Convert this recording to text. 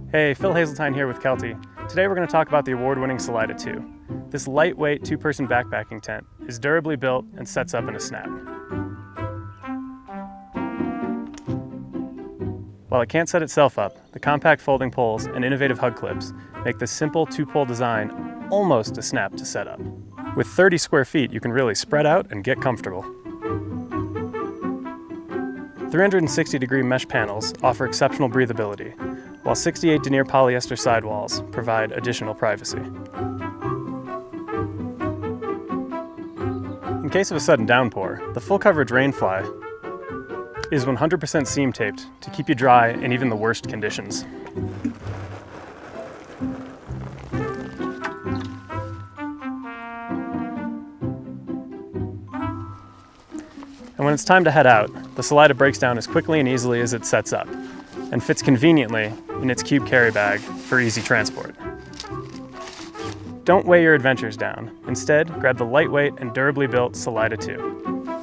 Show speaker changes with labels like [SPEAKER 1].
[SPEAKER 1] Hey, Phil Hazeltine here with Kelty. Today we're going to talk about the award-winning Salida 2. This lightweight two-person backpacking tent is durably built and sets up in a snap. While it can't set itself up, the compact folding poles and innovative hug clips make this simple two-pole design almost a snap to set up. With 30 square feet, you can really spread out and get comfortable. 360-degree mesh panels offer exceptional breathability, while 68 denier polyester sidewalls provide additional privacy. In case of a sudden downpour, the full coverage rainfly is 100% seam taped to keep you dry in even the worst conditions. And when it's time to head out, the Salida breaks down as quickly and easily as it sets up, and fits conveniently in its cube carry bag for easy transport. Don't weigh your adventures down. Instead, grab the lightweight and durably built Salida 2.